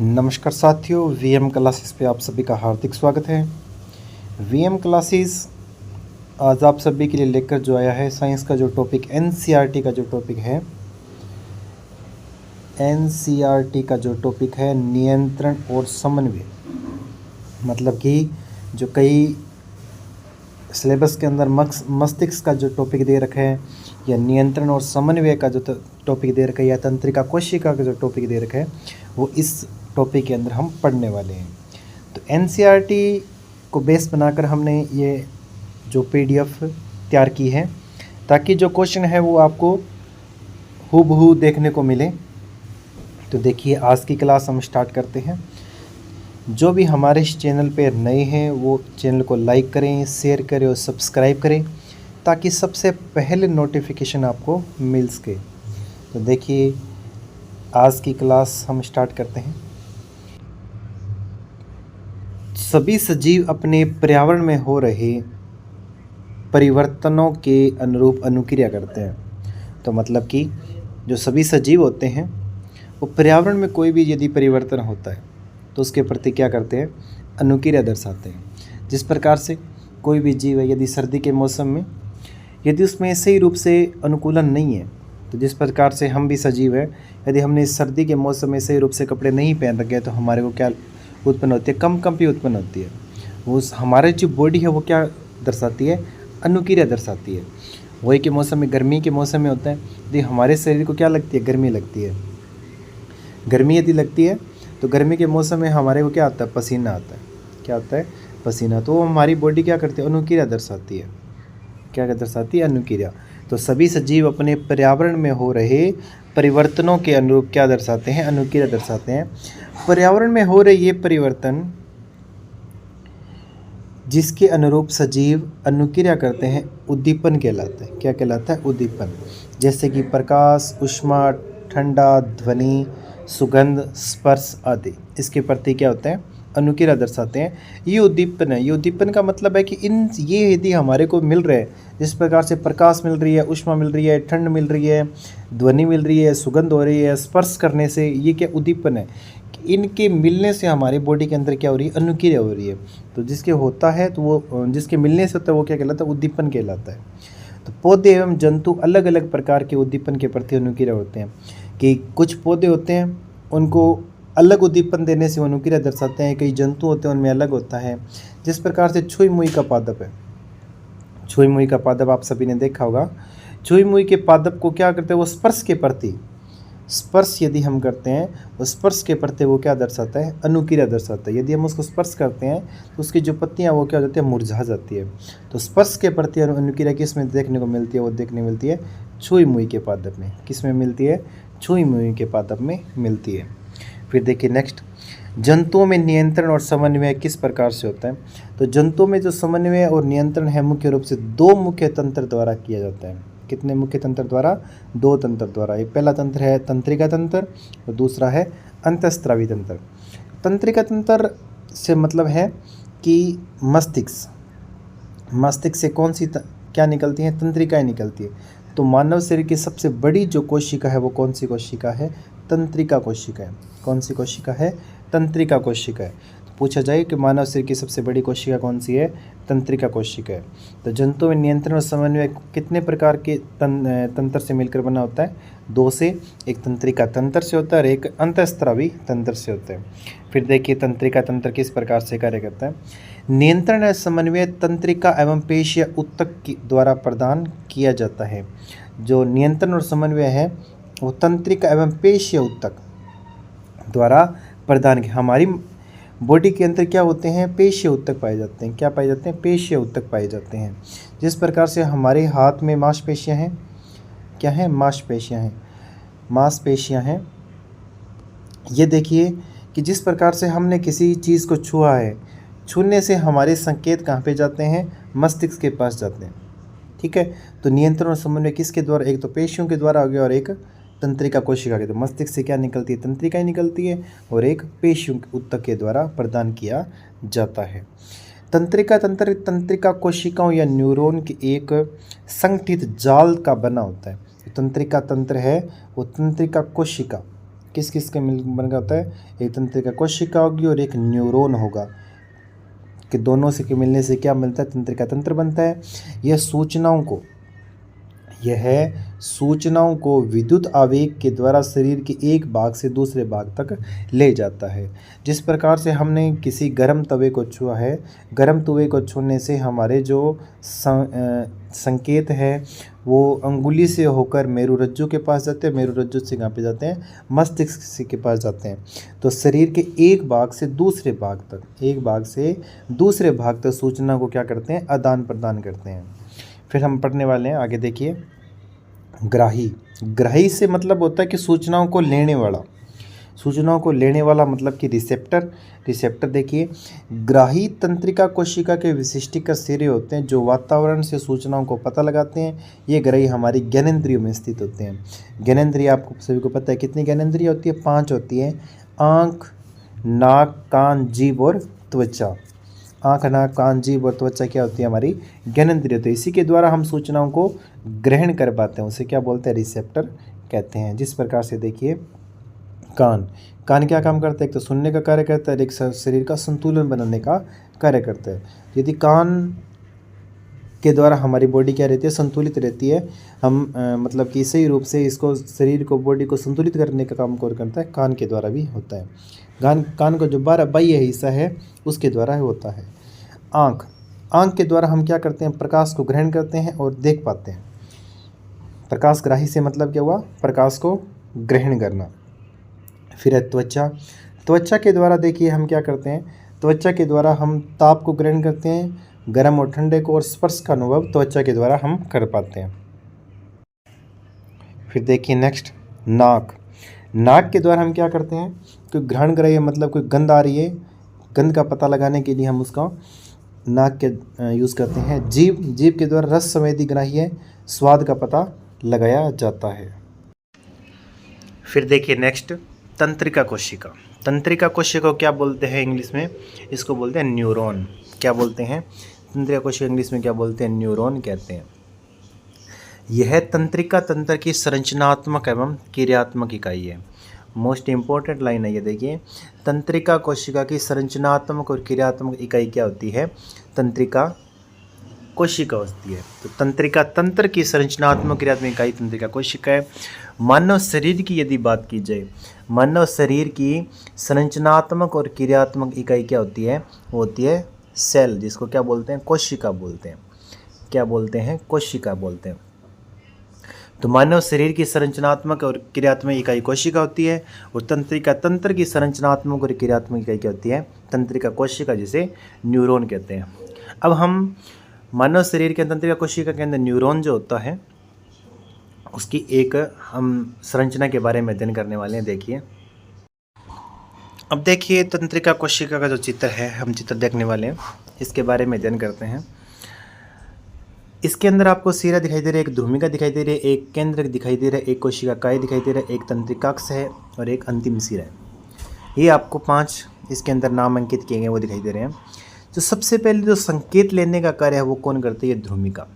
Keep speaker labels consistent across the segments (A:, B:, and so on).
A: नमस्कार साथियों, VM classes पे आप सभी का हार्दिक स्वागत है। वीएम क्लासेस आज आप सभी के लिए लेकर जो आया है साइंस का जो टॉपिक एनसीईआरटी का जो टॉपिक है, एनसीईआरटी का जो टॉपिक है नियंत्रण और समन्वय। मतलब कि जो कई सिलेबस के अंदर मस्तिष्क का जो टॉपिक दे रखा है, या नियंत्रण और समन्वय का जो टॉपिक दे रखा है, या तंत्रिका कोशिका का जो टॉपिक दे रखा है, वो इस टॉपिक के अंदर हम पढ़ने वाले हैं। तो एनसीईआरटी को बेस बनाकर हमने ये जो पीडीएफ तैयार की है, ताकि जो क्वेश्चन है वो आपको हूबहू देखने को मिले। तो देखिए, आज की क्लास हम स्टार्ट करते हैं। जो भी हमारे इस चैनल पे नए हैं वो चैनल को लाइक करें, शेयर करें और सब्सक्राइब करें, ताकि सबसे पहले नोटिफिकेशन आपको मिल सके। तो देखिए, आज की क्लास हम स्टार्ट करते हैं। सभी सजीव अपने पर्यावरण में हो रहे परिवर्तनों के अनुरूप अनुक्रिया करते हैं। तो मतलब कि जो सभी सजीव होते हैं वो पर्यावरण में कोई भी यदि परिवर्तन होता है तो उसके प्रति क्या करते हैं, अनुक्रिया दर्शाते हैं। जिस प्रकार से कोई भी जीव है, यदि सर्दी के मौसम में यदि उसमें सही रूप से अनुकूलन नहीं है, तो जिस प्रकार से हम भी सजीव है, यदि हमने सर्दी के मौसम में सही रूप से कपड़े नहीं पहन रखे तो हमारे को क्या उत्पन्न होती है, कंपी उत्पन्न होती है। वो हमारे जो बॉडी है वो क्या दर्शाती है, अनुक्रिया दर्शाती है। वही के मौसम में, गर्मी के मौसम में होता है, यदि हमारे शरीर को क्या लगती है, गर्मी लगती है। गर्मी यदि लगती है तो गर्मी के मौसम में हमारे को क्या आता है, पसीना आता है। क्या आता है, पसीना। तो हमारी बॉडी क्या करती है, अनुक्रिया दर्शाती है। क्या दर्शाती है, अनुक्रिया। तो सभी सजीव अपने पर्यावरण में हो रहे परिवर्तनों के अनुरूप क्या दर्शाते हैं, अनुक्रिया दर्शाते हैं। पर्यावरण में हो रहे ये परिवर्तन जिसके अनुरूप सजीव अनुक्रिया करते हैं, उद्दीपन कहलाते हैं। क्या कहलाता है, उद्दीपन। जैसे कि प्रकाश, ऊष्मा, ठंडा, ध्वनि, सुगंध, स्पर्श आदि इसके प्रति क्या होते हैं, अनुक्रिया दर्शाते हैं। ये उद्दीपन है। ये उद्दीपन का मतलब है कि ये यदि हमारे को मिल रहे हैं, जिस प्रकार से प्रकाश मिल रही है, ऊष्मा मिल रही है, ठंड मिल रही है, ध्वनि मिल रही है, सुगंध हो रही है, स्पर्श करने से, ये क्या उद्दीपन है। इनके मिलने से हमारी बॉडी के अंदर क्या हो रही है, अनुक्रिया हो रही है। तो जिसके होता है तो वो, जिसके मिलने से होता है वो क्या कहलाता है, उद्दीपन कहलाता है। तो पौधे एवं जंतु अलग अलग प्रकार के उद्दीपन के प्रति अनुक्रिया होते हैं। कि कुछ पौधे होते हैं उनको अलग उद्दीपन देने से अनुक्रिया दर्शाते हैं, कई जंतु होते हैं उनमें अलग होता है। जिस प्रकार से छुई मुई का पादप है, छुई मुई का पादप आप सभी ने देखा होगा। छुई मुई के पादप को क्या करते हैं, वो स्पर्श के प्रति, स्पर्श यदि हम करते हैं वो स्पर्श के प्रति वो क्या दर्शाता है, अनुक्रिया दर्शाता है। यदि हम उसको स्पर्श करते हैं तो उसकी जो पत्तियां वो क्या हो जाती है, मुरझा जाती है। तो स्पर्श के प्रति अनुक्रिया किस में देखने को मिलती है, वो देखने मिलती है छुई मुई के पादप में। किस में मिलती है, छुई मुई के पादप में मिलती है। फिर देखिए नेक्स्ट, जंतुओं में नियंत्रण और समन्वय किस प्रकार से होता है। तो जंतुओं में जो समन्वय और नियंत्रण है मुख्य रूप से दो मुख्य तंत्र द्वारा किया जाता है। कितने मुख्य तंत्र द्वारा, दो तंत्र द्वारा। एक पहला तंत्र है तंत्रिका तंत्र और दूसरा है अंतःस्रावी तंत्र। तंत्रिका तंत्र से मतलब है कि मस्तिष्क से कौन सी क्या निकलती है, तंत्रिकाएँ निकलती है। तो मानव शरीर की सबसे बड़ी जो कोशिका है वो कौन सी कोशिका है, तंत्रिका कोशिका है। कौन सी कोशिका है, तंत्रिका कोशिका है। तो पूछा जाए कि मानव शरीर की सबसे बड़ी कोशिका कौन सी है, तंत्रिका कोशिका है। तो जंतुओं में नियंत्रण और समन्वय कितने प्रकार के तंत्र से मिलकर बना होता है, दो से। एक तंत्रिका तंत्र से होता है और एक अंतःस्रावी तंत्र से होता है। फिर देखिए तंत्रिका तंत्र किस प्रकार से कार्य करता है। नियंत्रण और समन्वय तंत्रिका एवं पेशीय ऊतक द्वारा प्रदान किया जाता है। जो नियंत्रण और समन्वय है वो तंत्रिका एवं पेशीय ऊतक द्वारा प्रदान किया। हमारी बॉडी के अंदर क्या होते हैं, पेशीय ऊतक पाए जाते हैं। क्या पाए जाते हैं, पेशीय ऊतक पाए जाते हैं। जिस प्रकार से हमारे हाथ में मांसपेशियां हैं, क्या हैं, मांसपेशियां हैं, मांसपेशियां हैं। ये देखिए कि जिस प्रकार से हमने किसी चीज़ को छुआ है, छूने से हमारे संकेत कहाँ पे जाते हैं, मस्तिष्क के पास जाते हैं। ठीक है। तो नियंत्रण और समन्वय किसके द्वारा, एक तो पेशियों के द्वारा हो गया और एक तंत्रिका कोशिका के। तो मस्तिष्क से क्या निकलती है, तंत्रिका निकलती है, और एक पेशियों ऊतक के द्वारा प्रदान किया जाता है। तंत्रिका तंत्र तंत्रिका कोशिकाओं या न्यूरॉन के एक संगठित जाल का बना होता है। तंत्रिका तंत्र है वो तंत्रिका कोशिका किस किस का मिल बन होता है, एक तंत्रिका कोशिका होगी और एक न्यूरॉन होगा, कि दोनों से के मिलने से क्या मिलता है, तंत्रिका तंत्र बनता है। यह सूचनाओं को विद्युत आवेग के द्वारा शरीर के एक भाग से दूसरे भाग तक ले जाता है। जिस प्रकार से हमने किसी गर्म तवे को छुआ है, गर्म तवे को छूने से हमारे जो संकेत है वो अंगुली से होकर मेरुरज्जु के पास जाते हैं, मेरुरज्जु से कहाँ पे जाते हैं, मस्तिष्क के पास जाते हैं। तो शरीर के एक भाग से दूसरे भाग तक सूचना को क्या करते हैं, आदान प्रदान करते हैं। फिर हम पढ़ने वाले हैं आगे, देखिए ग्राही से मतलब होता है कि सूचनाओं को लेने वाला मतलब कि रिसेप्टर देखिए, ग्राही तंत्रिका कोशिका के विशिष्टिका सिरे होते हैं जो वातावरण से सूचनाओं को पता लगाते हैं। ये ग्राही हमारी ज्ञानेंद्रियों में स्थित होते हैं। ज्ञानेंद्रिय आपको सभी को पता है कितनी ज्ञानेंद्रिय होती है, 5 होती है, आँख, नाक, कान, जीभ और त्वचा। आँख, नाक, कान, जीभ और त्वचा क्या होती है, हमारी ज्ञानेंद्रिय। तो इसी के द्वारा हम सूचनाओं को ग्रहण कर पाते हैं, उसे क्या बोलते हैं, रिसेप्टर कहते हैं। जिस प्रकार से देखिए कान क्या काम करता है, एक तो सुनने का कार्य करता है, एक शरीर का संतुलन बनाने का कार्य करता है। यदि कान के द्वारा हमारी बॉडी क्या रहती है, संतुलित रहती है। हम मतलब कि सही रूप से इसको शरीर को, बॉडी को संतुलित करने का काम कौन करता है, कान के द्वारा भी होता है। कान का जो बाह्य हिस्सा है उसके द्वारा होता है। आँख के द्वारा हम क्या करते हैं, प्रकाश को ग्रहण करते हैं और देख पाते हैं। प्रकाश ग्राही से मतलब क्या हुआ, प्रकाश को ग्रहण करना। फिर है त्वचा के द्वारा देखिए हम क्या करते हैं, त्वचा के द्वारा हम ताप को ग्रहण करते हैं, गर्म और ठंडे को, और स्पर्श का अनुभव त्वचा के द्वारा हम कर पाते हैं। फिर देखिए नेक्स्ट नाक के द्वारा हम क्या करते हैं, कोई ग्रहण कर रही है, मतलब कोई गंध आ रही है, गंध का पता लगाने के लिए हम उसका नाक के यूज़ करते हैं। जीभ के द्वारा रस संवेदी ग्राही है, स्वाद का पता लगाया जाता है। फिर देखिए नेक्स्ट तंत्रिका कोशिका को क्या बोलते हैं इंग्लिश में, इसको बोलते हैं न्यूरॉन। क्या बोलते हैं, तंत्रिका कोशिका इंग्लिश में क्या बोलते हैं, न्यूरॉन कहते हैं। यह तंत्रिका तंत्र की संरचनात्मक एवं क्रियात्मक इकाई है। मोस्ट इंपॉर्टेंट लाइन है ये, देखिए तंत्रिका कोशिका की संरचनात्मक और क्रियात्मक इकाई क्या होती है, तंत्रिका कोशिका होती है। तो तंत्रिका तंत्र की संरचनात्मक क्रियात्मक इकाई तंत्रिका कोशिका है। मानव शरीर की यदि बात की जाए, मानव शरीर की संरचनात्मक और क्रियात्मक इकाई क्या होती है, वो होती है सेल, जिसको क्या बोलते हैं, कोशिका बोलते हैं। क्या बोलते हैं, कोशिका बोलते हैं। तो मानव शरीर की संरचनात्मक और क्रियात्मक इकाई कोशिका होती है, और तंत्रिका तंत्र की संरचनात्मक और क्रियात्मक इकाई क्या होती है, तंत्रिका कोशिका, जिसे न्यूरॉन कहते हैं। अब हम मानव शरीर के तंत्रिका कोशिका के अंदर न्यूरॉन जो होता है उसकी एक हम संरचना के बारे में अध्ययन करने वाले हैं। देखिए अब देखिए तंत्रिका कोशिका का जो चित्र है, हम चित्र देखने वाले हैं, इसके बारे में अध्ययन करते हैं। इसके अंदर आपको सिरा दिखाई दे रहा है, एक ध्रुमिका दिखाई दे रही है, एक केंद्र दिखाई दे रहा है, एक कोशिका काय दिखाई दे रहा है, एक तंत्रिकाक्ष है और एक अंतिम सिरा है। ये आपको 5 इसके अंदर नाम अंकित किए गए वो दिखाई दे रहे हैं। तो सबसे पहले जो संकेत लेने का कार्य है वो कौन करती है, ध्रुमिका।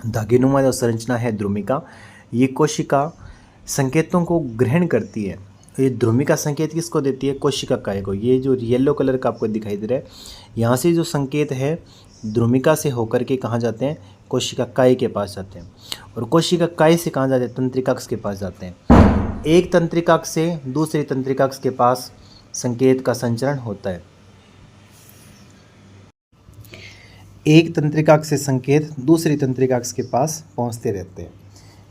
A: धागेनुमा जो संरचना है ध्रुमिका, ये कोशिका संकेतों को ग्रहण करती है। ये ध्रुमिका संकेत किसको देती है, कोशिका काय को। ये जो येलो कलर का आपको दिखाई दे रहा है, यहाँ से जो संकेत है ध्रुमिका से होकर के कहाँ जाते हैं, कोशिका काय के पास जाते हैं, और कोशिका काय से कहाँ जाते हैं, तंत्रिकाक्ष के पास जाते हैं। एक तंत्रिकाक्ष से दूसरे तंत्रिकाक्ष के पास संकेत का संचरण होता है। एक तंत्रिकाक्ष से संकेत दूसरी तंत्रिकाक्ष के पास पहुंचते रहते हैं।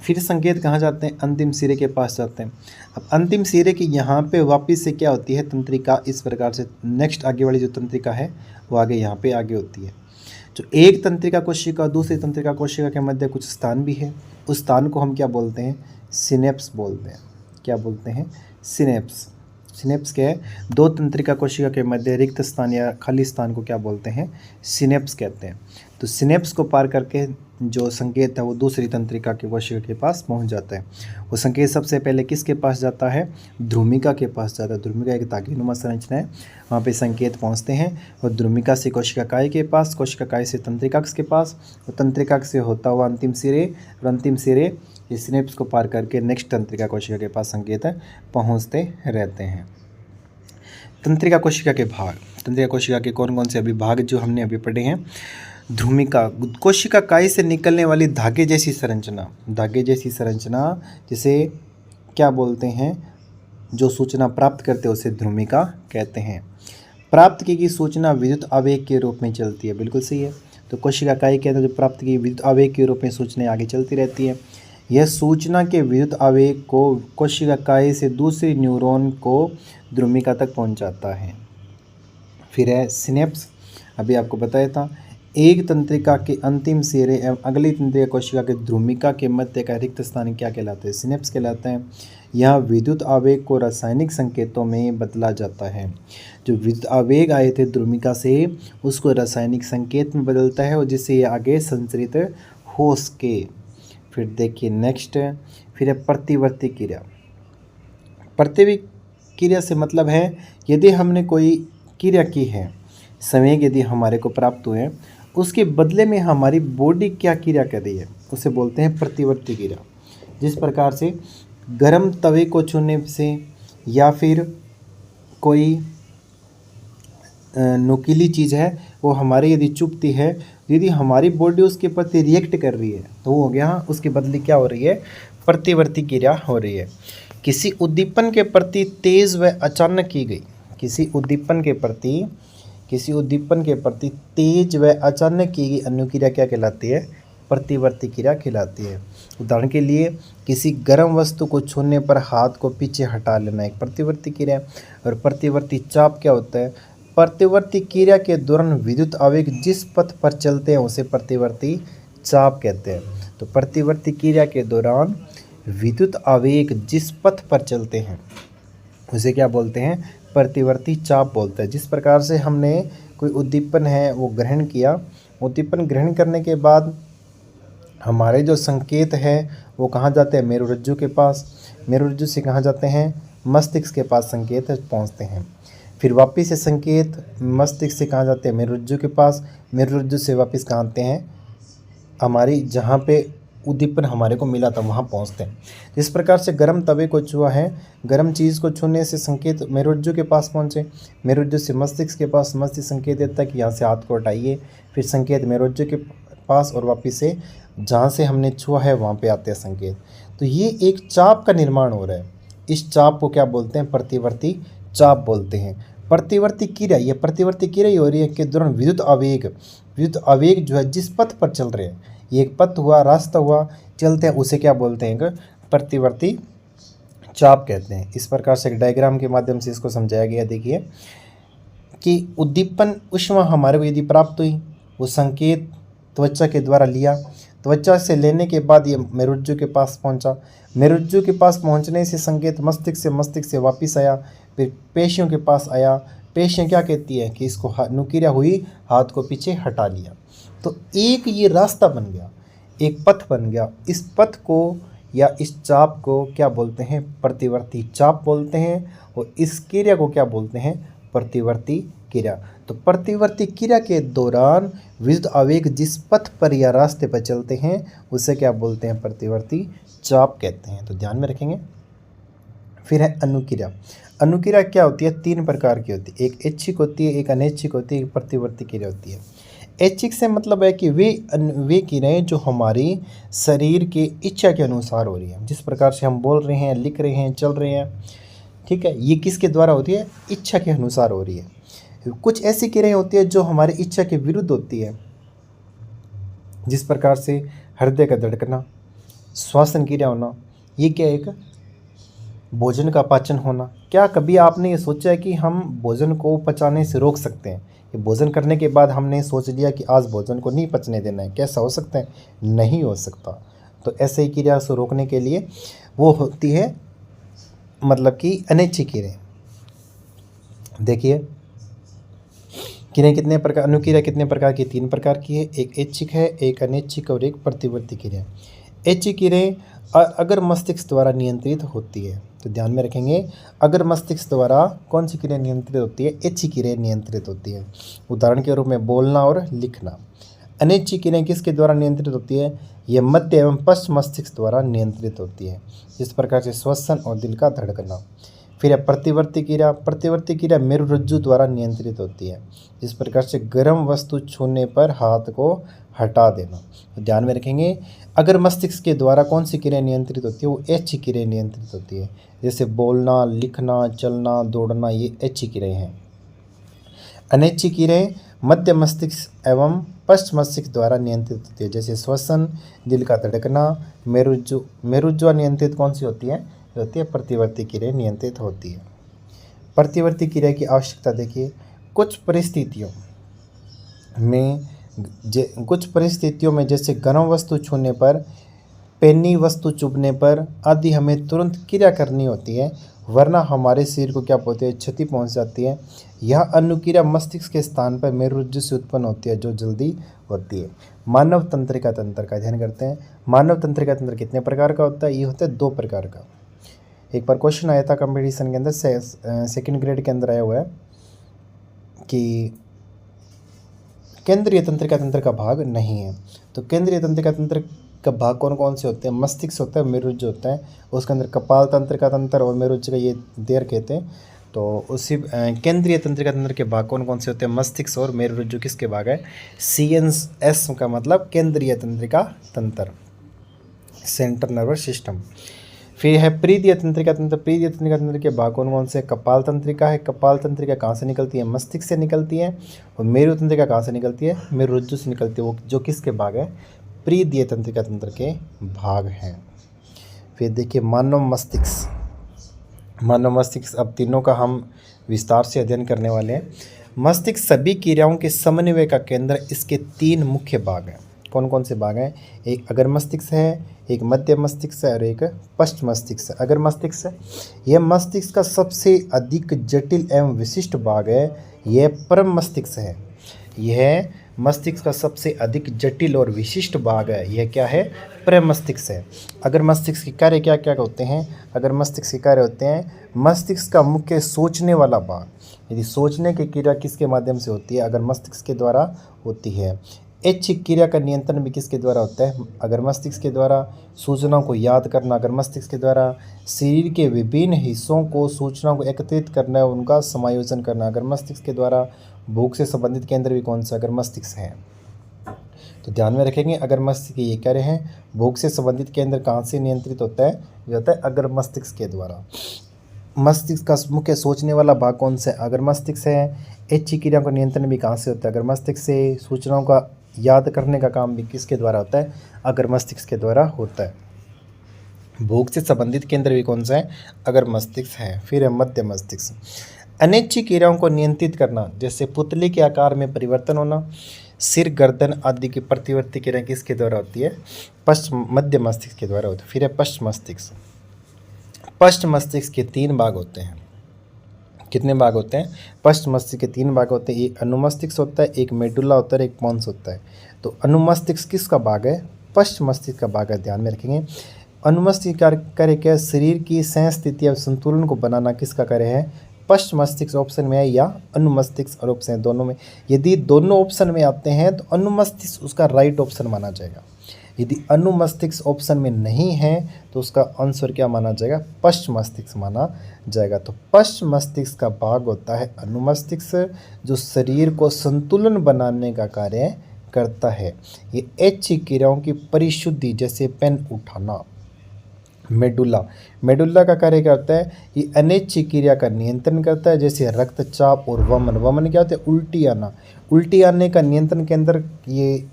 A: फिर संकेत कहाँ जाते हैं, अंतिम सिरे के पास जाते हैं। अब अंतिम सिरे की यहाँ पे वापस से क्या होती है, तंत्रिका इस प्रकार से नेक्स्ट आगे वाली जो तंत्रिका है वो आगे यहाँ पे आगे होती है। जो एक तंत्रिका कोशिका दूसरी तंत्रिका कोशिका के मध्य कुछ स्थान भी है, उस स्थान को हम क्या बोलते हैं, सिनेप्स बोलते हैं। क्या बोलते हैं, सिनेप्स। सिनेप्स क्या है, 2 तंत्रिका कोशिका के मध्य रिक्त स्थान या खाली स्थान को क्या बोलते हैं, सिनेप्स कहते हैं। तो तो सिनेप्स को पार करके जो संकेत है वो दूसरी तंत्रिका के कोशिका के पास पहुंच जाता है। वो संकेत सबसे पहले किसके पास जाता है? ध्रुमिका के पास जाता है। ध्रुमिका एक तागिनुमा संरचना है, वहाँ पे संकेत पहुँचते हैं और ध्रुमिका से कोशिकाकाय के पास, कोशिकाकाय से तंत्रिकाक्ष के पास, और तंत्रिकाक्ष से होता हुआ अंतिम सिरे, और अंतिम सिरे ये सिनेप्स को पार करके नेक्स्ट तंत्रिका कोशिका के पास संकेत पहुँचते रहते हैं। तंत्रिका कोशिका के भाग, तंत्रिका कोशिका के कौन कौन से अभी भाग जो हमने अभी पढ़े हैं? ध्रुमिका, कोशिकाकाय से निकलने वाली धागे जैसी संरचना, धागे जैसी संरचना जिसे क्या बोलते हैं? जो सूचना प्राप्त करते हैं उसे ध्रुमिका कहते हैं। प्राप्त की गई सूचना विद्युत आवेग के रूप में चलती है, बिल्कुल सही है। तो कोशिकाकाय के अंदर जो प्राप्त की विद्युत आवेग के रूप में सूचनाएं आगे चलती रहती है। यह सूचना के विद्युत आवेग को कोशिकाकाय से दूसरी न्यूरॉन को ध्रुमिका तक पहुंचाता है। फिर है सिनेप्स, अभी आपको बताया था, एक तंत्रिका के अंतिम सिरे एवं अगली तंत्रिका कोशिका के ध्रुमिका के मध्य का रिक्त स्थान क्या कहलाते हैं? सिनेप्स कहलाते हैं। यह विद्युत आवेग को रासायनिक संकेतों में बदला जाता है। जो विद्युत आवेग आए थे ध्रुमिका से उसको रासायनिक संकेत में बदलता है और जिससे ये आगे संचरित हो सके। फिर देखिए नेक्स्ट, फिर है प्रतिवर्ती क्रिया। प्रतिवर्ती क्रिया से मतलब है यदि हमने कोई क्रिया की है, संवेग यदि हमारे को प्राप्त हुए, उसके बदले में हमारी बॉडी क्या क्रिया कर रही है उसे बोलते हैं प्रतिवर्ती क्रिया। जिस प्रकार से गर्म तवे को छूने से या फिर कोई नुकीली चीज़ है वो हमारी यदि चुभती है, यदि हमारी बॉडी उसके प्रति रिएक्ट कर रही है तो वो हो गया उसके बदले क्या हो रही है? प्रतिवर्ती क्रिया हो रही है। किसी उद्दीपन के प्रति तेज व अचानक की गई, किसी उद्दीपन के प्रति तेज व अचानक की गई अनुक्रिया क्या कहलाती है? प्रतिवर्ती क्रिया कहलाती है। उदाहरण के लिए किसी गर्म वस्तु को छूने पर हाथ को पीछे हटा लेना एक प्रतिवर्ती क्रिया है। और प्रतिवर्ती चाप क्या होता है? प्रतिवर्ती क्रिया के दौरान विद्युत आवेग जिस पथ पर चलते हैं उसे प्रतिवर्ती चाप कहते हैं। तो प्रतिवर्ती क्रिया के दौरान विद्युत आवेग जिस पथ पर चलते हैं उसे क्या बोलते हैं? प्रतिवर्ती चाप बोलते हैं। जिस प्रकार से हमने कोई उद्दीपन है वो ग्रहण किया, उद्दीपन ग्रहण करने के बाद हमारे जो संकेत है वो कहाँ जाते हैं? मेरुरज्जु के पास, मेरुरज्जु से कहाँ जाते हैं? मस्तिष्क के पास संकेत पहुँचते हैं। फिर वापिस से संकेत मस्तिष्क से कहाँ जाते हैं? मेरुरज्जु के पास, मेरुरज्जु से वापस कहाँ आते हैं? हमारी जहाँ पे उद्दीपन हमारे को मिला था वहाँ पहुँचते हैं। जिस प्रकार से गर्म तवे को छुआ है, गर्म चीज़ को छूने से संकेत मेरुरज्जु के पास पहुँचे, मेरुरज्जु से मस्तिष्क के पास, मस्तिष्क संकेत देता है कि यहाँ से हाथ को हटाइए, फिर संकेत मेरुरज्जु के पास और वापस से जहाँ से हमने छुआ है वहाँ पे आते हैं संकेत। तो ये एक चाप का निर्माण हो रहा है। इस चाप को क्या बोलते हैं? प्रतिवर्ती चाप बोलते हैं। प्रतिवर्ती क्रिया, ये प्रतिवर्ती क्रिया ही हो रही है के दौरान विद्युत आवेग जो है जिस पथ पर चल रहे हैं, ये एक पथ हुआ, रास्ता हुआ, चलते हैं, उसे क्या बोलते हैं? प्रतिवर्ती चाप कहते हैं। इस प्रकार से एक डायग्राम के माध्यम से इसको समझाया गया। देखिए कि उद्दीपन ऊष्मा हमारे को यदि प्राप्त हुई, वो संकेत त्वचा के द्वारा लिया, त्वचा से लेने के बाद ये मेरुरज्जु के पास पहुंचा, मेरुरज्जु के पास पहुंचने से संकेत मस्तिष्क से वापस आया, फिर पेशियों के पास आया। पेशियाँ क्या कहती है कि इसको नुकीरा हुई, हाथ को पीछे हटा लिया। तो एक ये रास्ता बन गया, एक पथ बन गया। इस पथ को या इस चाप को क्या बोलते हैं? प्रतिवर्ती चाप बोलते हैं। और इस क्रिया को क्या बोलते हैं? प्रतिवर्ती क्रिया। तो प्रतिवर्ती क्रिया के दौरान विद्युत आवेग जिस पथ पर या रास्ते पर चलते हैं उसे क्या बोलते हैं? प्रतिवर्ती चाप कहते हैं। तो ध्यान में रखेंगे। फिर है अनुक्रिया। अनुक्रिया क्या होती है? 3 प्रकार की होती है। एक ऐच्छिक होती है, एक अनैच्छिक होती है, एक प्रतिवर्ती क्रिया होती है। ऐच्छिक से मतलब है कि वे क्रियाएं जो हमारी शरीर के इच्छा के अनुसार हो रही है। जिस प्रकार से हम बोल रहे हैं, लिख रहे हैं, चल रहे हैं, ठीक है, ये किसके द्वारा होती है? इच्छा के अनुसार हो रही है। कुछ ऐसी क्रियाएं होती है जो हमारी इच्छा के विरुद्ध होती है। जिस प्रकार से हृदय का धड़कना, श्वसन क्रिया होना, ये क्या? एक भोजन का पाचन होना। क्या कभी आपने ये सोचा है कि हम भोजन को पचाने से रोक सकते हैं? कि भोजन करने के बाद हमने सोच लिया कि आज भोजन को नहीं पचने देना है, कैसा हो सकता है? नहीं हो सकता। तो ऐसे ही क्रिया से रोकने के लिए वो होती है मतलब कि अनैच्छिक क्रिया। देखिए किरणें कितने प्रकार, अनुक्रिया कितने प्रकार की, 3 प्रकार की है, एक ऐच्छिक है, एक अनैच्छिक और एक प्रतिवर्ती क्रिया। ऐच्छिक किरणें अगर मस्तिष्क द्वारा नियंत्रित होती है, तो ध्यान में रखेंगे, अगर मस्तिष्क द्वारा कौन सी क्रिया नियंत्रित होती है, ऐच्छिक क्रिया नियंत्रित होती है। उदाहरण के रूप में बोलना और लिखना। अनैच्छिक क्रियाएं किसके द्वारा नियंत्रित होती है, ये मध्य एवं पश्च मस्तिष्क द्वारा नियंत्रित होती है, जिस प्रकार से श्वसन और दिल का धड़कना। फिर है प्रतिवर्ती क्रिया। प्रतिवर्ती क्रिया मेरुरज्जु द्वारा नियंत्रित होती है, जिस प्रकार से गर्म वस्तु छूने पर हाथ को हटा देना। तो ध्यान में रखेंगे, अगर मस्तिष्क के द्वारा कौन सी क्रिया नियंत्रित होती है, वो ऐच्छिक क्रिया नियंत्रित होती है, जैसे बोलना, लिखना, चलना, दौड़ना, ये ऐच्छिक क्रियाएं हैं। अनैच्छिक क्रियाएं मध्य मस्तिष्क एवं पश्च मस्तिष्क द्वारा नियंत्रित होती है, जैसे श्वसन, दिल का धड़कना, मेरुरज्जु। मेरुरज्जु नियंत्रित कौन सी होती है, होती है प्रतिवर्ती क्रिया नियंत्रित होती है। प्रतिवर्ती क्रिया की आवश्यकता देखिए, कुछ परिस्थितियों में जैसे गर्म वस्तु छूने पर, पेनी वस्तु चुभने पर आदि हमें तुरंत क्रिया करनी होती है, वरना हमारे शरीर को क्या होती है, क्षति पहुंच जाती है। यह अनुक्रिया मस्तिष्क के स्थान पर मेरुरज्जु से उत्पन्न होती है, जो जल्दी होती है। मानव तंत्रिका तंत्र का अध्ययन करते हैं। मानव तंत्रिका तंत्र कितने प्रकार का होता है, ये होता है 2 प्रकार का। एक बार क्वेश्चन आया था कंपटीशन के अंदर, सेकंड ग्रेड के अंदर आया हुआ है कि केंद्रीय तंत्रिका तंत्र का भाग नहीं है। तो केंद्रीय तंत्रिका तंत्र का भाग कौन कौन से होते हैं, मस्तिष्क होता है, मेरुरज्जु होता है, उसके अंदर कपाल तंत्रिका तंत्र और मेरुरज्जु का ये देर कहते हैं। तो उसी केंद्रीय तंत्रिका तंत्र के भाग कौन कौन से होते हैं, मस्तिष्क और मेरुरज्जु किसके भाग है, CNS का मतलब केंद्रीय तंत्रिका तंत्र, सेंट्रल नर्वस सिस्टम। फिर है प्रीदीय तंत्रिका तंत्र। प्रीदीय तंत्रिका तंत्र के भाग कौन कौन से, कपाल तंत्रिका है। कपाल तंत्रिका कहाँ से निकलती है, मस्तिष्क से निकलती है। और मेरु तंत्रिका कहाँ से निकलती है, मेरुरज्जु से निकलती है, वो जो किसके भाग है, प्रीदीय तंत्रिका तंत्र के भाग हैं। फिर देखिए मानव मस्तिष्क। मानव मस्तिष्क, अब तीनों का हम विस्तार से अध्ययन करने वाले हैं। मस्तिष्क सभी क्रियाओं के समन्वय का केंद्र, इसके 3 मुख्य भाग हैं। कौन कौन से भाग हैं, एक अगर मस्तिष्क है, एक मध्य मस्तिष्क है और एक पश्च मस्तिष्क है। अगर मस्तिष्क है, यह मस्तिष्क का सबसे अधिक जटिल एवं विशिष्ट भाग है। यह परम मस्तिष्क है, यह मस्तिष्क का सबसे अधिक जटिल और विशिष्ट भाग है। यह क्या है, परम मस्तिष्क है। अगर मस्तिष्क के कार्य क्या क्या होते हैं, अगर मस्तिष्क के कार्य होते हैं, मस्तिष्क का मुख्य सोचने वाला भाग। यदि सोचने की क्रिया किसके माध्यम से होती है, अगर मस्तिष्क के द्वारा होती है। ऐच्छिक क्रिया का नियंत्रण भी किसके द्वारा होता है, अगर मस्तिष्क के द्वारा। सूचनाओं को याद करना, अगर मस्तिष्क के द्वारा। शरीर के विभिन्न हिस्सों को सूचनाओं को एकत्रित करना, उनका समायोजन करना, अगर मस्तिष्क के द्वारा। भूख से संबंधित केंद्र भी कौन सा, अगर मस्तिष्क है। तो ध्यान में रखेंगे, अगर मस्तिष्क ये कह रहे हैं, भूख से संबंधित केंद्र कहाँ से नियंत्रित होता है, ये होता है अगर मस्तिष्क के द्वारा। मस्तिष्क का मुख्य सोचने वाला भाग कौन सा है, अगर मस्तिष्क है। ऐच्छिक क्रिया का नियंत्रण भी कहाँ से होता है, अगर मस्तिष्क से। सूचनाओं का याद करने का काम भी किसके द्वारा होता है, अगर मस्तिष्क के द्वारा होता है। भूख से संबंधित केंद्र भी कौन सा है, अगर मस्तिष्क है। फिर है मध्य मस्तिष्क। अनैच्छिक क्रियाओं को नियंत्रित करना, जैसे पुतली के आकार में परिवर्तन होना, सिर, गर्दन आदि की प्रतिवर्ती क्रिया किसके द्वारा होती है, मध्य मस्तिष्क के द्वारा होती है। फिर है पश्च मस्तिष्क। पश्च मस्तिष्क के 3 भाग होते हैं। कितने भाग होते हैं, पश्च मस्तिष्क के 3 भाग होते हैं। एक अनुमस्तिष्क होता है, एक मेडुला होता है, एक पोन्स होता है। तो अनुमस्तिष्क किसका भाग है, पश्च मस्तिष्क का भाग है, ध्यान में रखेंगे। अनुमस्तिष्क कार्य क्या है, शरीर की सह स्थिति और संतुलन को बनाना किसका कार्य है, पश्च मस्तिष्क ऑप्शन में है या अनुमस्तिष्क ऑप्शन है, दोनों में। यदि दोनों ऑप्शन में आते हैं तो अनुमस्तिष्क उसका राइट ऑप्शन माना जाएगा। यदि अनुमस्तिष्क ऑप्शन में नहीं है तो उसका आंसर क्या माना जाएगा, पश्च मस्तिष्क माना जाएगा। तो पश्च मस्तिष्क का भाग होता है अनुमस्तिष्क, जो शरीर को संतुलन बनाने का कार्य करता है। ये ऐच्छिक क्रियाओं की परिशुद्धि, जैसे पेन उठाना। मेडुल्ला का कार्य करता है, ये अनैच्छिक क्रिया का नियंत्रण करता है, जैसे रक्तचाप और वमन। वमन क्या होता है, उल्टी आना। उल्टी आने का नियंत्रण केंद्र ये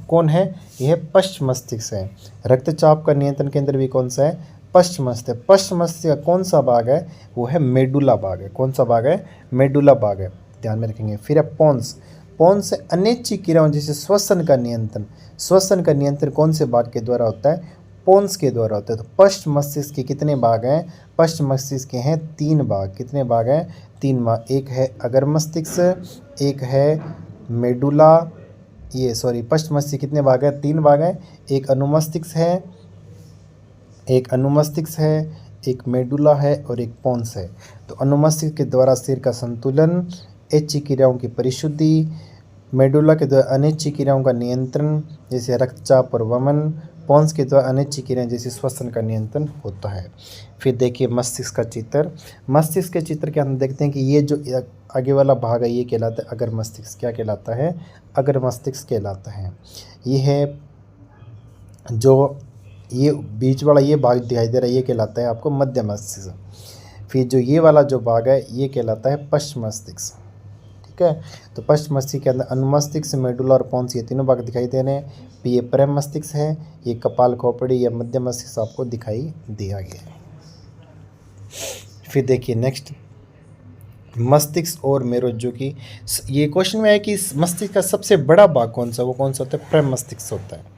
A: कौन है, यह पश्च मस्तिष्क है। रक्तचाप का नियंत्रण केंद्र भी कौन सा है, पश्च मस्तिष्क। पश्च मस्तिष्क का कौन सा भाग है, वो है मेडुला भाग है। कौन सा भाग है, मेडुला भाग है, ध्यान में रखेंगे। फिर है पोन्स। पोन्स अनैच्छिक क्रियाओं जैसे श्वसन का नियंत्रण। श्वसन का नियंत्रण कौन से भाग के द्वारा होता है, पोन्स के द्वारा होता है। तो पश्च मस्तिष्क के कितने भाग हैं? पश्च मस्तिष्क के हैं 3 भाग। कितने भाग हैं? 3 भाग। एक है अगर मस्तिष्क, एक है मेडुला, पश्च मस्तिष्क कितने भाग हैं? 3 भाग हैं। एक अनुमस्तिष्क है, एक मेडुला है और एक पोन्स है। तो अनुमस्तिष्क के द्वारा शरीर का संतुलन, ऐच्छिक क्रियाओं की परिशुद्धि, मेडुला के द्वारा अनैच्छिक क्रियाओं का नियंत्रण जैसे रक्तचाप और वमन, पोन्स के द्वारा अनैच्छिक क्रियाएं जैसे श्वसन का नियंत्रण होता है। फिर देखिए मस्तिष्क का चित्र। मस्तिष्क के चित्र के अंदर देखते हैं कि ये जो आगे वाला भाग है ये कहलाता है अगर मस्तिष्क। क्या कहलाता है? अगर मस्तिष्क कहलाता है। ये है जो ये बीच वाला ये भाग दिखाई दे रहा है ये कहलाता है आपको मध्य मस्तिष्क। फिर जो ये वाला जो भाग है ये कहलाता है पश्च मस्तिष्क। ठीक है, तो पश्च मस्तिष्क के अंदर अनुमस्तिष्क, मेडुला और पोन्स ये तीनों भाग दिखाई दे रहे हैं। ये प्रेम मस्तिष्क है, ये कपाल खोपड़ी या मध्य मस्तिष्क आपको दिखाई दिया गया है। फिर देखिए नेक्स्ट, मस्तिष्क और मेरुज्जु की ये क्वेश्चन में है कि मस्तिष्क का सबसे बड़ा भाग कौन सा? वो कौन सा होता है? प्रेम मस्तिष्क होता है।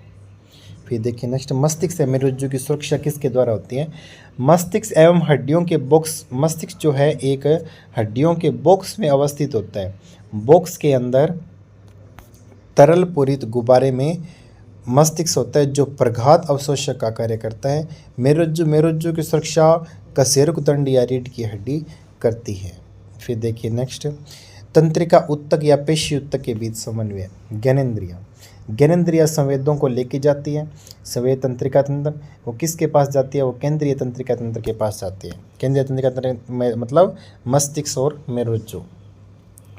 A: फिर देखिए नेक्स्ट, मस्तिष्क से मेरुज्जु की सुरक्षा किसके द्वारा होती है? मस्तिष्क एवं हड्डियों के बॉक्स। मस्तिष्क जो है एक हड्डियों के बॉक्स में अवस्थित होता है। बॉक्स के अंदर तरल पूरित गुब्बारे में मस्तिष्क होता है जो प्रघात अवशोषक का कार्य करता है। मेरुज्जु की सुरक्षा कशेरुक दंड या रीढ़ की हड्डी करती है। फिर देखिए नेक्स्ट, तंत्रिका उत्तक या पेशी उत्तक के बीच समन्वय। ज्ञानेंद्रिया संवेदों को लेके जाती है। संवेद तंत्रिका तंत्र वो किसके पास जाती है? वो केंद्रीय तंत्रिका तंत्र के पास जाती है। केंद्रीय तंत्रिका तंत्र में मतलब मस्तिष्क और मेरुज्जु।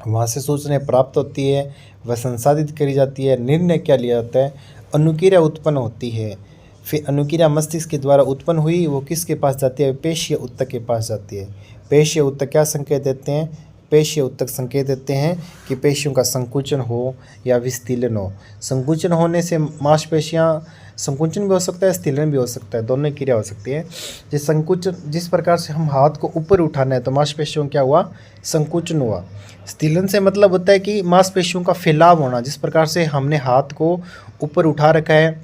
A: वहाँ से सूचनाएं प्राप्त होती है, वह संसाधित करी जाती है। निर्णय क्या लिया जाता है? अनुक्रिया उत्पन्न होती है। फिर अनुक्रिया मस्तिष्क के द्वारा उत्पन्न हुई वो किसके पास जाती है? पेशीय उत्तक के पास जाती है। पेशीय उत्तक क्या संकेत देते हैं? पेशीय उत्तक संकेत देते हैं कि पेशियों का संकुचन हो या विस्तीर्ण हो। संकुचन होने से मांसपेशियां, संकुचन भी हो सकता है, स्थिलन भी हो सकता है, दोनों क्रिया हो सकती है। जिस प्रकार से हम हाथ को ऊपर उठाना है तो मांसपेशियों क्या हुआ? संकुचन हुआ। स्थिलन से मतलब होता है कि मांसपेशियों का फैलाव होना। जिस प्रकार से हमने हाथ को ऊपर उठा रखा है,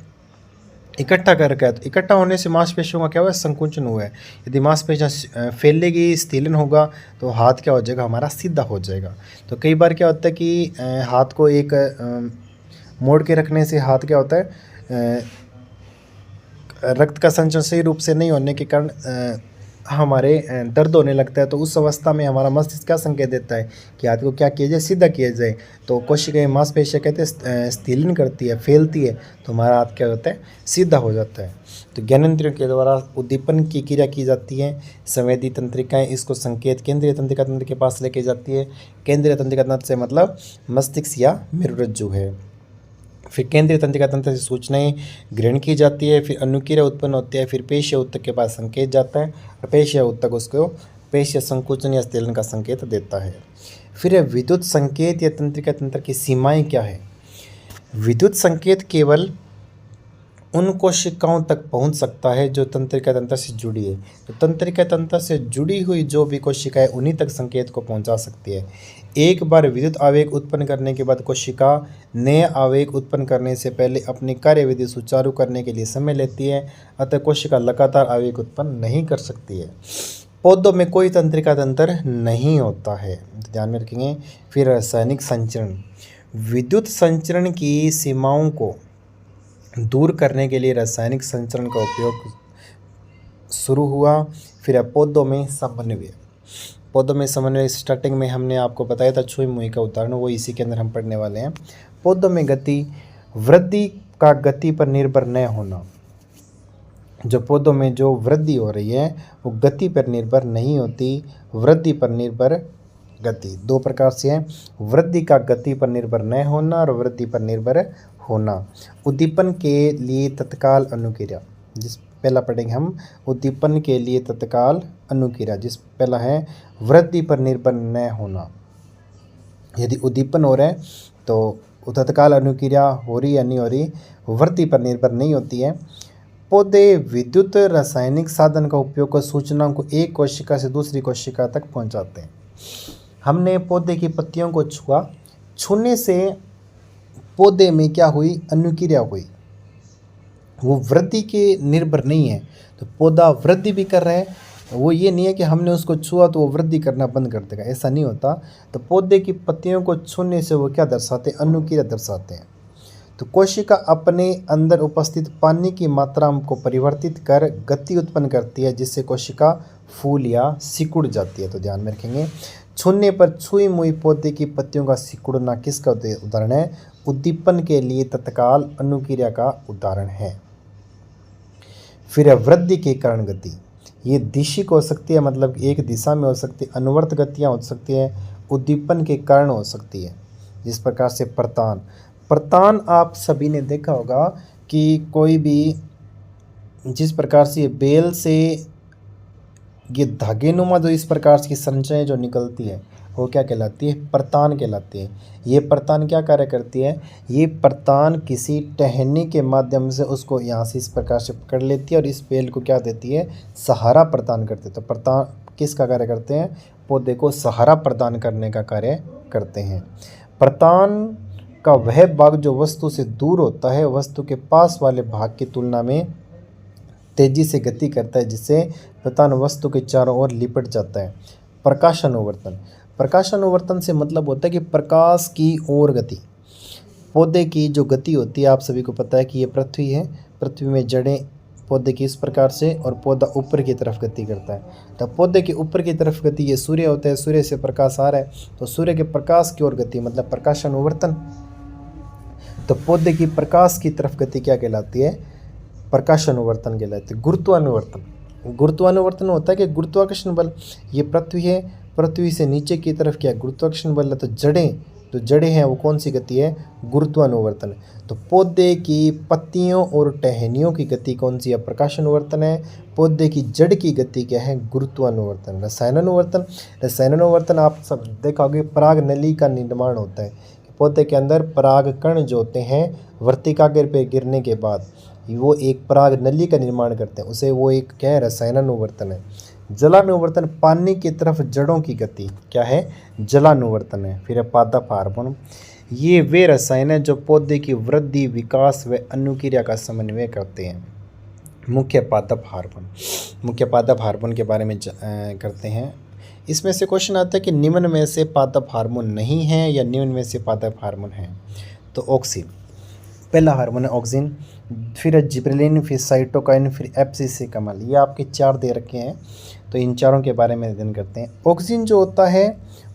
A: इकट्ठा कर रखा है, तो इकट्ठा होने से मांसपेशियों का क्या हुआ? संकुचन हुआ है। यदि मांसपेशियां फैलेगी, स्थिलन होगा तो हाथ क्या हो जाएगा? हमारा सीधा हो जाएगा। तो कई बार क्या होता है कि हाथ को एक मोड़ के रखने से हाथ क्या होता है? रक्त का संचरण सही रूप से नहीं होने के कारण हमारे दर्द होने लगता है। तो उस अवस्था में हमारा मस्तिष्क क्या संकेत देता है कि हाथ को क्या किया जाए? सीधा किया जाए। तो कोशिकाएं मांसपेशियां कहते हैं स्थिलन करती है, फैलती है, तो हमारा हाथ क्या होता है? सीधा हो जाता है। तो ज्ञानेंद्रियों के द्वारा उद्दीपन की क्रिया की जाती है। संवेदी तंत्रिकाएं इसको संकेत केंद्रीय तंत्रिका तंत्र के पास लेके जाती है। केंद्रीय तंत्रिका तंत्र से मतलब मस्तिष्क या मेरुरज्जु है। फिर केंद्रीय तंत्रिका तंत्र से सूचनाएं ग्रहण की जाती है। फिर अनुक्रिया उत्पन्न होती है। फिर पेशीय उत्तक के पास संकेत जाता है और पेशीय उत्तक उसको पेशीय संकुचन या स्थिलन का संकेत देता है। फिर विद्युत संकेत या तंत्रिका तंत्र की सीमाएं क्या है? विद्युत संकेत केवल उन कोशिकाओं तक पहुंच सकता है जो तंत्रिका तंत्र से जुड़ी है। तो तंत्रिका तंत्र से जुड़ी हुई जो भी कोशिकाएं उन्हीं तक संकेत को पहुंचा सकती है। एक बार विद्युत आवेग उत्पन्न करने के बाद कोशिका नए आवेग उत्पन्न करने से पहले अपनी कार्यविधि सुचारू करने के लिए समय लेती है। अतः कोशिका लगातार आवेग उत्पन्न नहीं कर सकती है। पौधों में कोई तंत्रिका तंत्र नहीं होता है, ध्यान में रखेंगे। फिर रासायनिक संचरण। विद्युत संचरण की सीमाओं को दूर करने के लिए रासायनिक संचरण का उपयोग शुरू हुआ। फिर पौधों में समन्वय। पौधों में समन्वय स्टार्टिंग में हमने आपको बताया था छुई मुई का उदाहरण, वो इसी के अंदर हम पढ़ने वाले हैं। पौधों में गति वृद्धि का गति पर निर्भर न होना। जो पौधों में जो वृद्धि हो रही है वो गति पर निर्भर नहीं होती, वृद्धि पर निर्भर गति। दो प्रकार से है, वृद्धि का गति पर निर्भर न होना और वृद्धि पर निर्भर होना। उद्दीपन के लिए तत्काल अनुक्रिया, जिस पहला पढ़ेंगे हम उद्दीपन के लिए तत्काल अनुक्रिया, जिस पहला है वृद्धि पर निर्भर न होना। यदि उद्दीपन हो रहा है तो तत्काल अनुक्रिया हो रही या नहीं हो रही, वृद्धि पर निर्भर नहीं होती है। पौधे विद्युत रासायनिक साधन का उपयोग कर सूचनाओं को एक कोशिका से दूसरी कोशिका तक पहुंचाते हैं। हमने पौधे की पत्तियों को छुआ, छूने से पौधे में क्या हुई? अनुक्रिया हुई। वो वृद्धि के निर्भर नहीं है। तो पौधा वृद्धि भी कर रहा है, वो ये नहीं है कि हमने उसको छुआ तो वो वृद्धि करना बंद कर देगा, ऐसा नहीं होता। तो पौधे की पत्तियों को छूने से वो क्या दर्शाते हैं, अनुक्रिया दर्शाते हैं। तो कोशिका अपने अंदर उपस्थित पानी की मात्रा को परिवर्तित कर गति उत्पन्न करती है, जिससे कोशिका फूल या सिकुड़ जाती है। तो ध्यान में रखेंगे, छूने पर छुई मुई पौधे की पत्तियों का सिकुड़ना किसका उदाहरण है, उद्दीपन के लिए तत्काल अनुक्रिया का उदाहरण है। फिर है वृद्धि के कारण गति, ये दिशिक हो सकती है, मतलब एक दिशा में हो सकती है, अनुवर्त गतियाँ हो सकती है, उद्दीपन के कारण हो सकती है। जिस प्रकार से प्रतान, प्रतान आप सभी ने देखा होगा कि कोई भी जिस प्रकार से ये बेल से ये धागे नुमा जो इस प्रकार की संरचनाएं जो निकलती है वो क्या कहलाती है, प्रतान कहलाती है। ये प्रतान क्या कार्य करती है, ये प्रतान किसी टहनी के माध्यम से उसको यहाँ से इस प्रकार से पकड़ लेती है और इस बेल को क्या देती है, सहारा प्रदान करती है। तो प्रतान किसका कार्य करते हैं, पौधे को सहारा प्रदान करने का कार्य करते हैं। प्रतान का वह भाग जो वस्तु से दूर होता है वस्तु के पास वाले भाग की तुलना में तेजी से गति करता है, जिससे प्रतान वस्तु के चारों ओर लिपट जाता है। प्रकाश अनुवर्तन, प्रकाश अनुवर्तन से मतलब होता है कि प्रकाश की ओर गति। पौधे की जो गति होती है आप सभी को पता है कि ये पृथ्वी है, पृथ्वी में जड़ें पौधे की इस प्रकार से और पौधा ऊपर की तरफ गति करता है। तो पौधे के ऊपर की तरफ गति ये सूर्य होता है, सूर्य से प्रकाश आ रहा है तो सूर्य के प्रकाश की ओर गति मतलब प्रकाश अनुवर्तन। तो पौधे की प्रकाश की तरफ गति क्या कहलाती है, प्रकाश अनुवर्तन कहलाती है। गुरुत्वानुवर्तन, गुरुत्वानुवर्तन होता है कि गुरुत्वाकर्षण बल, ये पृथ्वी है, पृथ्वी से नीचे की तरफ क्या गुरुत्वाकर्षण बल है, तो जड़ें हैं वो कौन सी गति है, गुरुत्वानुवर्तन। तो पौधे की पत्तियों और टहनियों की गति कौन सी है, प्रकाश अनुवर्तन है। पौधे की जड़ की गति क्या है, गुरुत्वानुवर्तन। रसायनानुवर्तन, रसायनानुवर्तन आप सब देखा होगा पराग नली का निर्माण होता है। पौधे के अंदर पराग कण जो होते हैं वर्तिकाग्र पे गिरने के बाद वो एक पराग नली का निर्माण करते हैं, उसे वो एक क्या है, रसायनानुवर्तन है। जलानुवर्तन, पानी की तरफ जड़ों की गति क्या है, जलानुवर्तन है। फिर है पादप हार्मोन, ये वे रसायन हैं जो पौधे की वृद्धि विकास व अनुक्रिया का समन्वय करते हैं। मुख्य पादप हार्मोन, मुख्य पादप हार्मोन के बारे में करते हैं। इसमें से क्वेश्चन आता है कि निम्न में से पादप हार्मोन नहीं है या निम्न में से पादप हार्मोन है। तो ऑक्सीन पहला हार्मोन है ऑक्सीन, फिर है जिब्रेलिन, फिर साइटोकाइन, फिर एब्सिसिक कमल। ये आपके चार दे रखे हैं तो इन चारों के बारे में अध्ययन करते हैं। ऑक्सीन जो होता है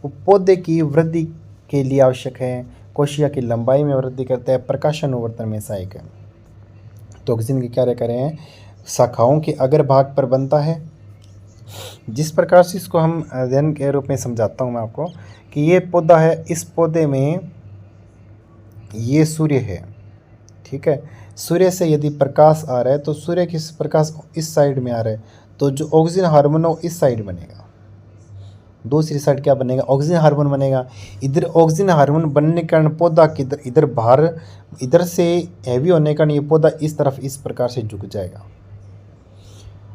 A: वो पौधे की वृद्धि के लिए आवश्यक है, कोशिका की लंबाई में वृद्धि करता है, प्रकाश अनुवर्तन में सहायक है। तो ऑक्सीन के क्या करें हैं, शाखाओं के अग्र भाग पर बनता है। जिस प्रकार से इसको हम अध्ययन के रूप में समझाता हूँ मैं आपको कि ये पौधा है, इस पौधे में ये सूर्य है, ठीक है। सूर्य से यदि प्रकाश आ रहा है तो सूर्य की प्रकाश इस साइड में आ रहा है तो जो ऑक्सीजन हार्मोन है इस साइड बनेगा, दूसरी साइड क्या बनेगा, ऑक्सीजन हार्मोन बनेगा। इधर ऑक्सीजन हार्मोन बनने के कारण पौधा किधर, इधर बाहर, इधर से हैवी होने के कारण ये पौधा इस तरफ इस प्रकार से झुक जाएगा।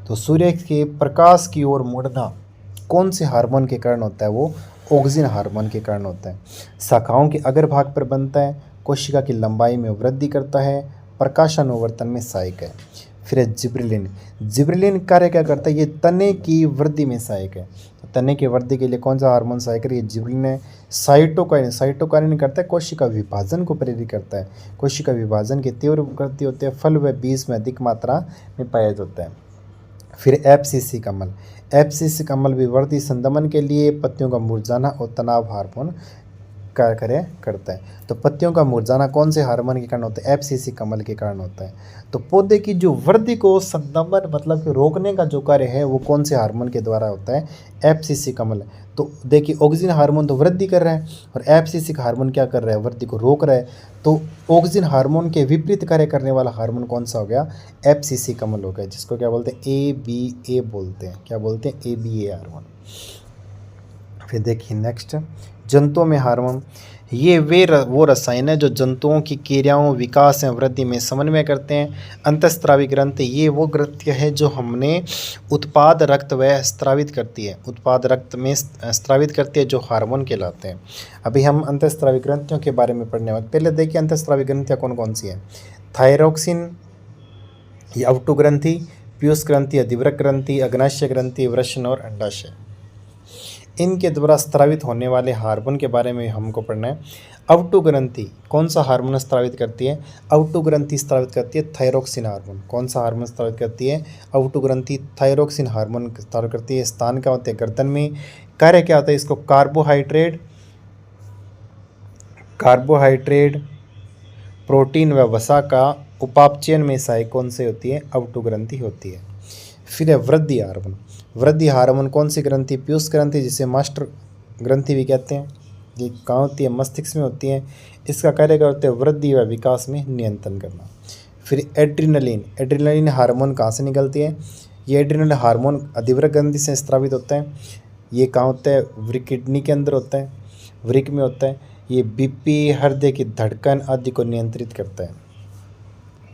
A: तो सूर्य के प्रकाश की ओर मुड़ना कौन से हार्मोन के कारण होता है, वो ऑक्सीजन हार्मोन के कारण होता है। शाखाओं के अग्र भाग पर बनता है, कोशिका की लंबाई में वृद्धि करता है, प्रकाशानुवर्तन में सहायक है। फिर है जिब्रेलिन, जिब्रेलिन कार्य क्या करता है, ये तने की वृद्धि में सहायक है। तो तने की वृद्धि के लिए कौन सा हार्मोन सहायक है, ये जिब्रेलिन है। साइटोकाइन, साइटोकाइन करता है कोशिका विभाजन को प्रेरित करता है, कोशिका विभाजन की तीव्र गति होती है, फल व बीज में अधिक मात्रा में पाया जाता है। फिर एब्सिसिक अम्ल, एब्सिसिक अम्ल भी वृद्धि संदमन के लिए, पत्तियों का मुरझाना और तनाव हार्मोन कार्य करता है। तो पत्तियों का मुरझाना कौन से हार्मोन के कारण होता है, एब्सिसिक अम्ल के कारण होता है। तो पौधे की जो वृद्धि को संदमन मतलब कि रोकने का जो कार्य है वो कौन से हार्मोन के द्वारा होता है, एब्सिसिक अम्ल। तो देखिए ऑक्सीजन हार्मोन तो वृद्धि कर रहा है और एब्सिसिक हार्मोन क्या कर रहा है, वृद्धि को रोक रहा है। तो ऑक्सीजन हार्मोन के विपरीत कार्य करने वाला हार्मोन कौन सा हो गया, एब्सिसिक अम्ल हो गया, जिसको क्या बोलते हैं, ABA बोलते हैं। क्या बोलते हैं, ABA हार्मोन। फिर देखिए नेक्स्ट, जंतुओं में हार्मोन, ये वो रसायन है जो जंतुओं की क्रियाओं, विकास एवं वृद्धि में समन्वय करते हैं। अंतःस्रावी ग्रंथि, ये वो ग्रंथि है जो हमने उत्पाद रक्त व स्रावित करती है, उत्पाद रक्त में स्रावित करती है, जो हार्मोन कहलाते हैं। अभी हम अंतःस्रावी ग्रंथियों के बारे में पढ़ने वाले। पहले देखिए अंतःस्रावी ग्रंथियाँ कौन कौन सी है, थायरोक्सिन, ये अवटु ग्रंथि, पीयूष ग्रंथि, अधिवृक्क ग्रंथि, अग्नाशय ग्रंथि, वृषण और अंडाशय, इनके द्वारा स्रावित होने वाले हार्मोन के बारे में हमको पढ़ना है। अवटु ग्रंथि कौन सा हार्मोन स्रावित करती है? अवटु ग्रंथि स्रावित करती है थायरोक्सिन हार्मोन। कौन सा हार्मोन स्रावित करती है? अवटु ग्रंथि थायरोक्सिन हार्मोन स्रावित करती है। स्थान क्या होते हैं? गर्दन में। कार्य क्या होता है? इसको कार्बोहाइड्रेट, प्रोटीन व वसा का उपापचयन में सहायक कौन से होती है? अवटु ग्रंथि होती है। फिर है वृद्धि हार्मोन। वृद्धि हार्मोन कौन सी ग्रंथि? पीयूष ग्रंथि, जिसे मास्टर ग्रंथि भी कहते हैं। ये कहाँ होती है? मस्तिष्क में होती है। इसका कार्य क्या होता है? वृद्धि व विकास में नियंत्रण करना। फिर एड्रिनलिन। एड्रिनलिन हार्मोन कहाँ से निकलती है? ये एड्रिनलिन हार्मोन अधिवृक्क ग्रंथि से स्रावित होता है। ये कहाँ होता है? किडनी के अंदर होता है, वृक्क में होता है। ये बीपी, हृदय की धड़कन आदि को नियंत्रित करता है।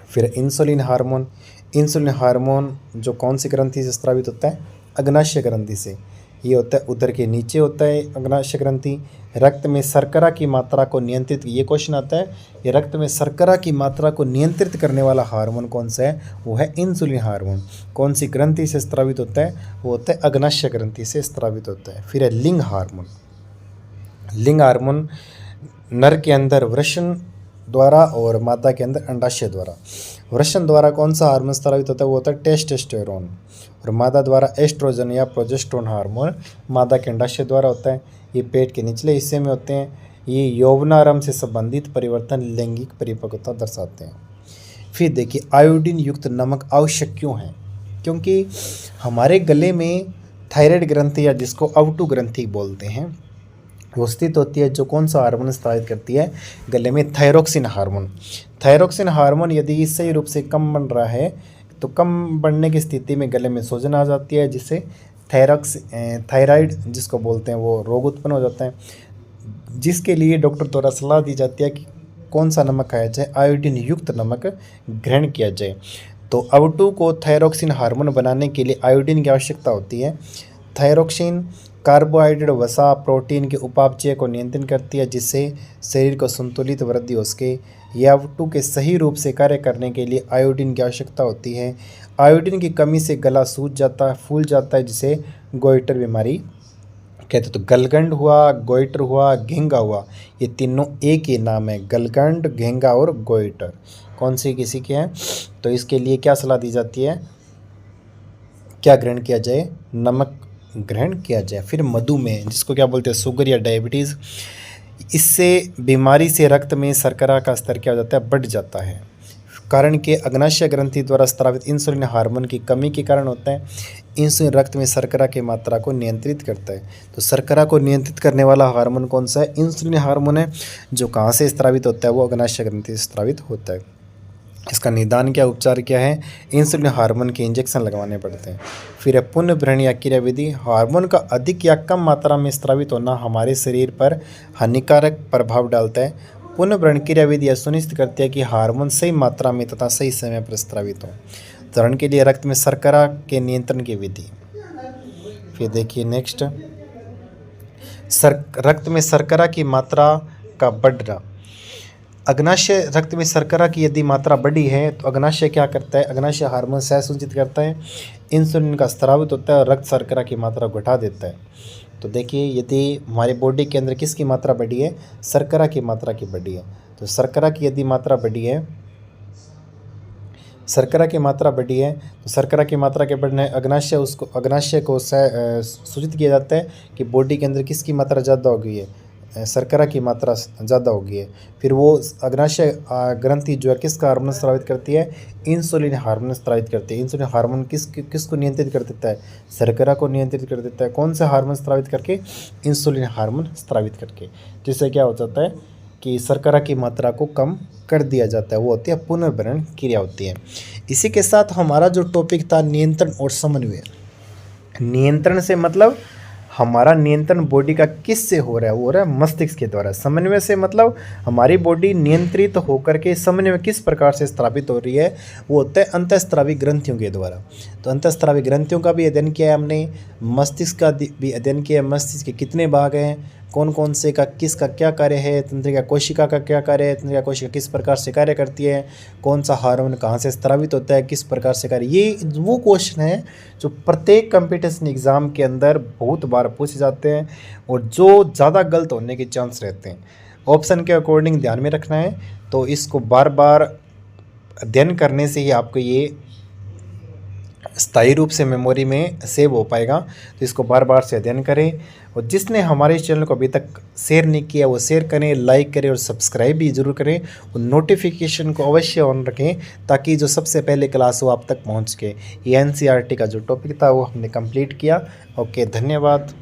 A: फिर इंसुलिन हार्मोन। इंसुलिन हार्मोन जो कौन सी ग्रंथि से स्रावित होता है? अग्नाशय ग्रंथि से। ये होता है उदर के नीचे होता है अग्नाशय ग्रंथि। रक्त में शर्करा की मात्रा को नियंत्रित, ये क्वेश्चन आता है, ये रक्त में शर्करा की मात्रा को नियंत्रित करने वाला हार्मोन कौन सा है? वो है इंसुलिन हार्मोन। कौन सी ग्रंथि से स्रावित होता है? वो होता है अग्नाशय ग्रंथि से स्रावित होता है। फिर है लिंग हार्मोन। लिंग हार्मोन नर के अंदर वृषण द्वारा और मादा के अंदर अंडाशय द्वारा। वृषण द्वारा कौन सा हार्मोन स्रावित होता है? वो होता है टेस्टोस्टेरोन। और मादा द्वारा एस्ट्रोजन या प्रोजेस्टेरोन हार्मोन मादा के अंडाशय द्वारा होता है। ये पेट के निचले हिस्से में होते हैं। ये यौवनारंभ से संबंधित परिवर्तन लैंगिक परिपक्वता दर्शाते हैं। फिर देखिए आयोडीन युक्त नमक आवश्यक क्यों है? क्योंकि हमारे गले में थायराइड ग्रंथि या जिसको अवटु ग्रंथि बोलते हैं वो स्थित होती है, जो कौन सा हार्मोन स्रावित करती है? गले में थायरोक्सिन हार्मोन। थायरोक्सिन हार्मोन यदि सही रूप से कम बन रहा है तो कम बढ़ने की स्थिति में गले में सूजन आ जाती है, जिससे थायराइड जिसको बोलते हैं वो रोग उत्पन्न हो जाता है, जिसके लिए डॉक्टर द्वारा सलाह दी जाती है कि कौन सा नमक खाया जाए? आयोडीन युक्त नमक ग्रहण किया जाए। तो अवटु को थायरोक्सिन हार्मोन बनाने के लिए आयोडीन की आवश्यकता होती है। थायरोक्सिन कार्बोहाइड्रेट, वसा, प्रोटीन के उपापचय को नियंत्रित करती है, जिससे शरीर को संतुलित वृद्धि हो सके। यह अवटु के सही रूप से कार्य करने के लिए आयोडीन की आवश्यकता होती है। आयोडीन की कमी से गला सूज जाता है, फूल जाता है, जिसे गोइटर बीमारी कहते। तो गलगंड हुआ, गोइटर हुआ, घेंगा हुआ, ये तीनों एक ही नाम है। गलगंड, घेंगा और गोइटर कौन सी किसी के हैं? तो इसके लिए क्या सलाह दी जाती है? क्या ग्रहण किया जाए? नमक ग्रहण किया जाए। फिर मधुमेह, जिसको क्या बोलते हैं? शुगर या डायबिटीज़। इससे बीमारी से रक्त में शर्करा का स्तर क्या हो जाता है? बढ़ जाता है। कारण के अग्नाशय ग्रंथि द्वारा स्रावित इंसुलिन हार्मोन की कमी के कारण होता है। इंसुलिन रक्त में शर्करा की मात्रा को नियंत्रित करता है। तो शर्करा को नियंत्रित करने वाला हार्मोन कौन सा है? इंसुलिन हार्मोन है। जो कहाँ से स्रावित होता है? वो अग्नाशय ग्रंथि से स्रावित होता है। इसका निदान क्या, उपचार क्या है? इंसुलिन हार्मोन के इंजेक्शन लगवाने पड़ते हैं। फिर है पुनर्भरण या क्रिया विधि। हार्मोन का अधिक या कम मात्रा में स्रावित होना हमारे शरीर पर हानिकारक प्रभाव डालता है। पुनर्भरण क्रिया विधि यह सुनिश्चित करती है कि हार्मोन सही मात्रा में तथा सही समय पर स्रावित हो। उदाहरण के लिए रक्त में शर्करा के नियंत्रण की विधि। फिर देखिए नेक्स्ट, रक्त में शर्करा की मात्रा का बढ़ना। अग्नाशय रक्त में शर्करा की यदि मात्रा बढ़ी है तो अग्नाशय क्या करता है? अग्नाशय हार्मोन संसूचित करता है, इंसुलिन का स्रावित होता है और रक्त शर्करा की मात्रा घटा देता है। तो देखिए यदि हमारे बॉडी के अंदर किसकी मात्रा बढ़ी है? शर्करा की मात्रा की बढ़ी है। तो शर्करा की यदि मात्रा बढ़ी है, शर्करा की मात्रा बढ़ी है तो शर्करा की मात्रा के बढ़ने अग्नाशय को सूचित किया जाता है कि बॉडी के अंदर किसकी मात्रा ज़्यादा हो गई है? शर्करा की मात्रा ज़्यादा हो गई है। फिर वो अग्नाशय ग्रंथि जो है किसका हार्मोन स्रावित करती है? इंसुलिन हार्मोन स्रावित करती है। इंसुलिन हार्मोन किसको नियंत्रित कर देता है? शर्करा को नियंत्रित कर देता है। कौन सा हार्मोन स्रावित करके? इंसुलिन हार्मोन स्रावित करके। जिससे क्या हो जाता है कि शर्करा की मात्रा को कम कर दिया जाता है। वो होती है पुनर्भरण क्रिया होती है। इसी के साथ हमारा जो टॉपिक था नियंत्रण और समन्वय। नियंत्रण से मतलब हमारा नियंत्रण बॉडी का किस से हो रहा है? वो हो रहा है मस्तिष्क के द्वारा। समन्वय से मतलब हमारी बॉडी नियंत्रित होकर के समन्वय किस प्रकार से स्थापित हो रही है? वो होता है अंतःस्रावी ग्रंथियों के द्वारा। तो अंतःस्रावी ग्रंथियों का भी अध्ययन किया है हमने, मस्तिष्क का भी अध्ययन किया है। मस्तिष्क के कितने भाग हैं? कौन कौन से का किसका क्या कार्य है, तंत्रिका कोशिका का क्या कार्य है, तंत्रिका कोशिका किस प्रकार से कार्य करती है, कौन सा हार्मोन कहाँ से स्रावित होता है, किस प्रकार से कार्य, ये वो क्वेश्चन है जो प्रत्येक कंपटीशन एग्ज़ाम के अंदर बहुत बार पूछे जाते हैं और जो ज़्यादा गलत होने के चांस रहते हैं। ऑप्शन के अकॉर्डिंग ध्यान में रखना है। तो इसको बार बार अध्ययन करने से ही आपको ये स्थायी रूप से मेमोरी में सेव हो पाएगा। तो इसको बार बार से अध्ययन करें और जिसने हमारे इस चैनल को अभी तक शेयर नहीं किया वो शेयर करें, लाइक करें और सब्सक्राइब भी ज़रूर करें और नोटिफिकेशन को अवश्य ऑन रखें ताकि जो सबसे पहले क्लास हो आप तक पहुंच के। ये NCERT का जो टॉपिक था वो हमने कंप्लीट किया। ओके, धन्यवाद।